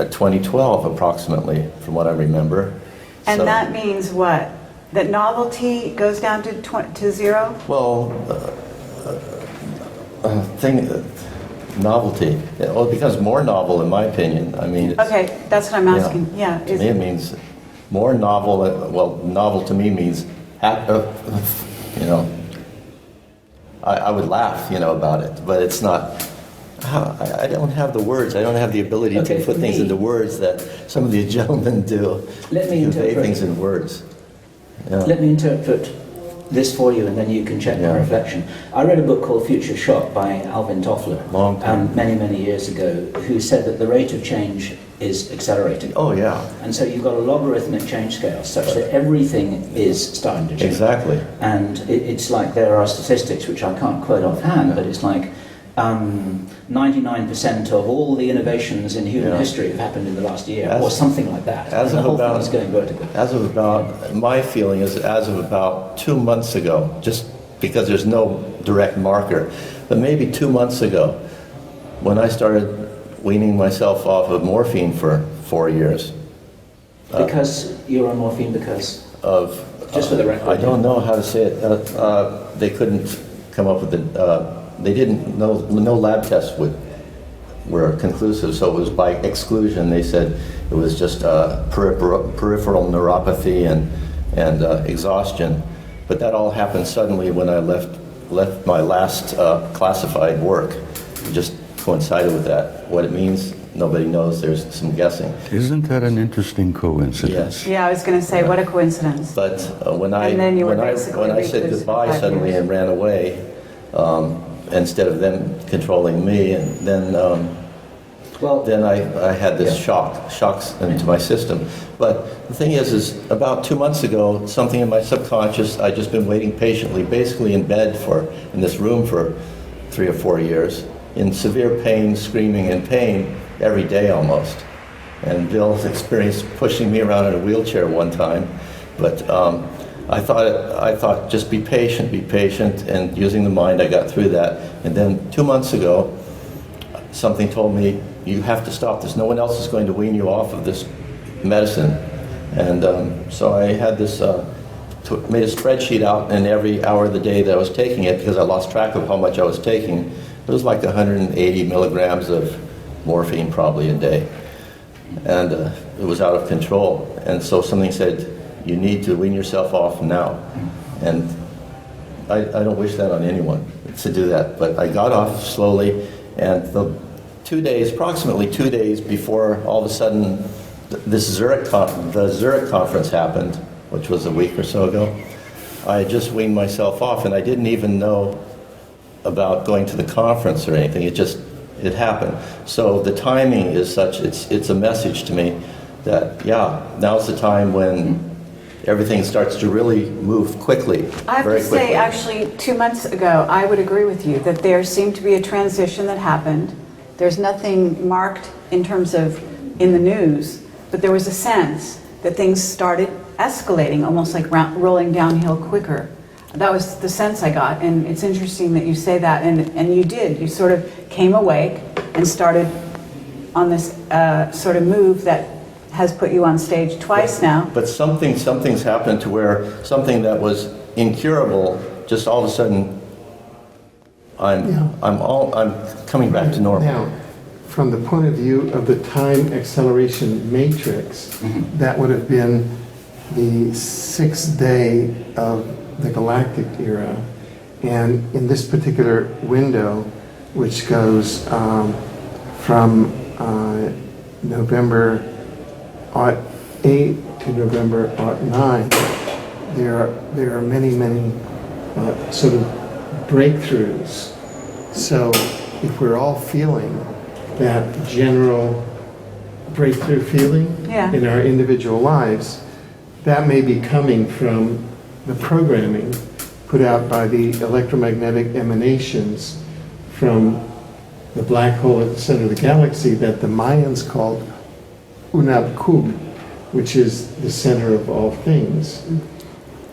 2012 approximately, from what I remember. And So, that means what? That novelty goes down to zero? well, novelty. Well, it becomes more novel, in my opinion. I mean, Okay, that's what I'm asking. Yeah. To me, it means more novel. Well, novel to me means, you know, I would laugh, about it, but it's not. I don't have the words. I don't have the ability to put things into words that some of these gentlemen do. Let me convey interpret things in words. Yeah. Let me interpret this for you, and then you can check my reflection. I read a book called Future Shock by Alvin Toffler many years ago, who said that the rate of change is accelerating. Oh, yeah. And so you've got a logarithmic change scale such that everything is starting to change. Exactly. And it's like there are statistics which I can't quote offhand, but it's like 99% of all the innovations in human history have happened in the last year, or something like that. As and of the whole about, thing is going vertical. As of about, my feeling is as of about 2 months ago, just because there's no direct marker, but maybe 2 months ago, when I started weaning myself off of morphine for 4 years. Because you're on morphine because of, just for the record. I don't know how to say it. They couldn't come up with it. They didn't know, no lab tests were conclusive, so it was by exclusion. They said it was just peripheral neuropathy and exhaustion. But that all happened suddenly when I left my last classified work. It just coincided with that. What it means, nobody knows. There's some guessing. Isn't that an interesting coincidence? Yes. Yeah, I was going to say, what a coincidence. But when I said goodbye suddenly and ran away, instead of them controlling me, and then I had this shocks into my system. But the thing is about 2 months ago, something in my subconscious, I'd just been waiting patiently, basically in bed in this room for 3 or 4 years, in severe pain, screaming in pain every day almost. And Bill's experienced pushing me around in a wheelchair one time, but I thought just be patient, and using the mind, I got through that. And then 2 months ago, something told me, you have to stop this. No one else is going to wean you off of this medicine. And so I had this, made a spreadsheet out, and every hour of the day that I was taking it, because I lost track of how much I was taking, it was like 180 milligrams of morphine probably a day. And it was out of control. And so something said, you need to wean yourself off now. And I don't wish that on anyone, to do that. But I got off slowly, and approximately 2 days before all of a sudden the Zurich conference happened, which was a week or so ago, I had just weaned myself off, and I didn't even know about going to the conference or anything. It happened. So the timing is such, it's a message to me that, now's the time when everything starts to really move quickly. I have to say, actually, 2 months ago, I would agree with you that there seemed to be a transition that happened. There's nothing marked in terms of in the news, but there was a sense that things started escalating, almost like rolling downhill quicker. That was the sense I got, and it's interesting that you say that, and you did. You sort of came awake and started on this sort of move that has put you on stage twice now. But something's happened to where something that was incurable, just all of a sudden, I'm coming back to normal. Now, from the point of view of the time acceleration matrix, that would have been the 6th day of the galactic era, and in this particular window, which goes from November 8 to November 9, there are many sort of breakthroughs. So if we're all feeling that general breakthrough feeling in our individual lives, that may be coming from the programming put out by the electromagnetic emanations from the black hole at the center of the galaxy that the Mayans called Unab Kub, which is the center of all things.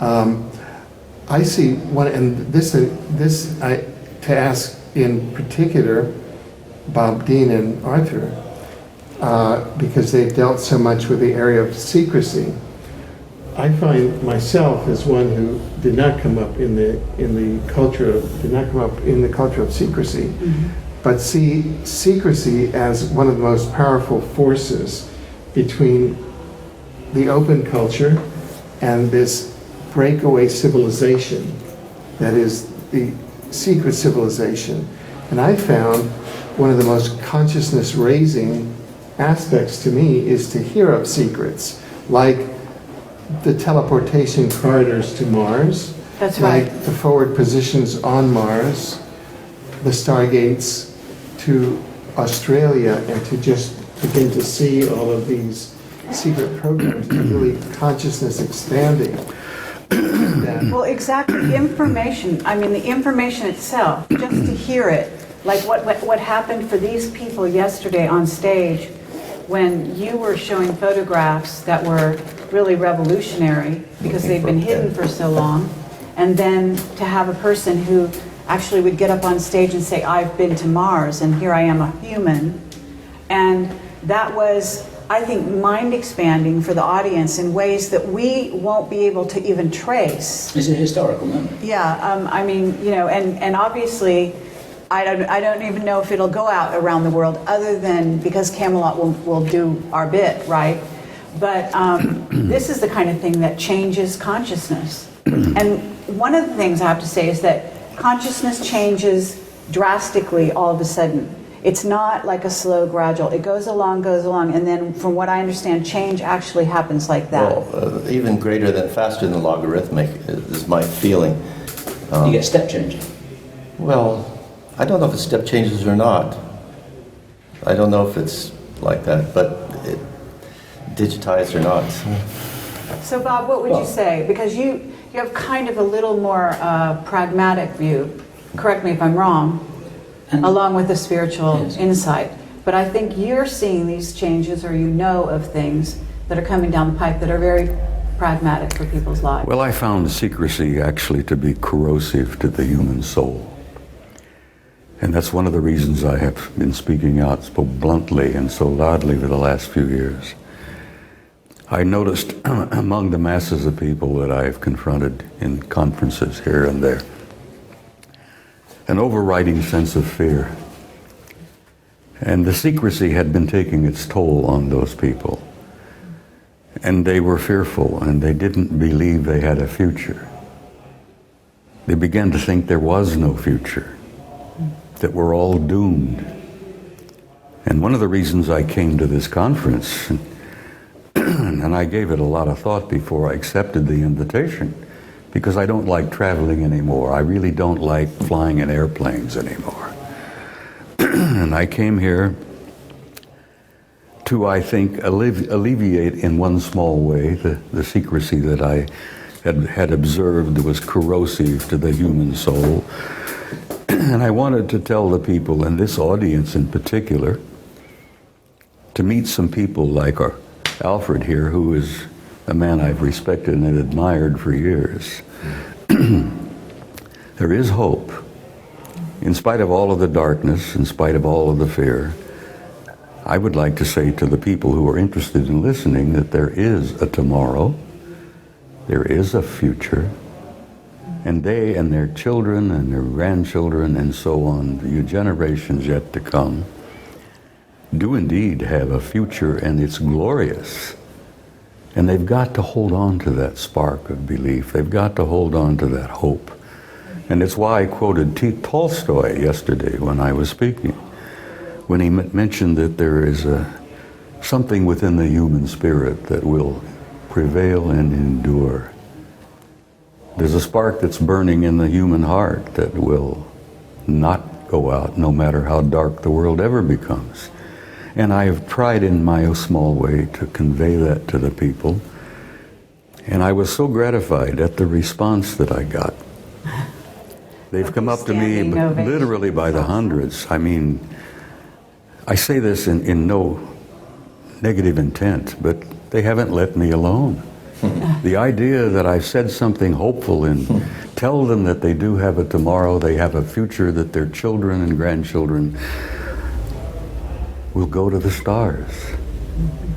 I see one, and to ask in particular Bob, Dean, and Arthur, because they've dealt so much with the area of secrecy. I find myself as one who did not come up in the culture of secrecy, but see secrecy as one of the most powerful forces between the open culture and this breakaway civilization that is the secret civilization. And I found one of the most consciousness-raising aspects to me is to hear of secrets, like the teleportation corridors to Mars, That's right. like the forward positions on Mars, the stargates to Australia, and to just begin to see all of these secret programs that are really consciousness expanding. Well, exactly. Information, I mean, the information itself, just to hear it, like what happened for these people yesterday on stage when you were showing photographs that were really revolutionary because they've been hidden for so long, and then to have a person who actually would get up on stage and say, I've been to Mars and here I am a human. And that was, I think, mind expanding for the audience in ways that we won't be able to even trace. It's a historical moment. Yeah, I mean, you know, and obviously, I don't even know if it'll go out around the world other than because Camelot will do our bit, right? But this is the kind of thing that changes consciousness. And one of the things I have to say is that consciousness changes drastically all of a sudden. It's not like a slow, gradual. It goes along, and then from what I understand, change actually happens like that. Well, even greater than, faster than logarithmic is my feeling. You get step changing. Well, I don't know if it's step changes or not. I don't know if it's like that, but digitized or not. So Bob, what would you say? Because you have kind of a little more pragmatic view, correct me if I'm wrong, along with the spiritual insight. But I think you're seeing these changes, or you know of things that are coming down the pipe that are very pragmatic for people's lives. Well, I found secrecy actually to be corrosive to the human soul. And that's one of the reasons I have been speaking out so bluntly and so loudly for the last few years. I noticed among the masses of people that I have confronted in conferences here and there, an overriding sense of fear. And the secrecy had been taking its toll on those people. And they were fearful, and they didn't believe they had a future. They began to think there was no future, that we're all doomed. And one of the reasons I came to this conference, and I gave it a lot of thought before I accepted the invitation, because I don't like traveling anymore. I really don't like flying in airplanes anymore. And I came here to, I think, alleviate in one small way the secrecy that I had observed was corrosive to the human soul. And I wanted to tell the people, and this audience in particular, to meet some people like our Alfred here, who is a man I've respected and admired for years. There is hope. In spite of all of the darkness, in spite of all of the fear, I would like to say to the people who are interested in listening that there is a tomorrow, there is a future, and they and their children and their grandchildren and so on, the generations yet to come, do indeed have a future, and it's glorious. And they've got to hold on to that spark of belief. They've got to hold on to that hope. And it's why I quoted Tolstoy yesterday when I was speaking, when he mentioned that there is something within the human spirit that will prevail and endure. There's a spark that's burning in the human heart that will not go out, no matter how dark the world ever becomes. And I have tried in my small way to convey that to the people. And I was so gratified at the response that I got. They've come up to me literally by the hundreds. I mean, I say this in no negative intent, but they haven't let me alone. The idea that I've said something hopeful and tell them that they do have a tomorrow, they have a future, that their children and grandchildren We'll go to the stars.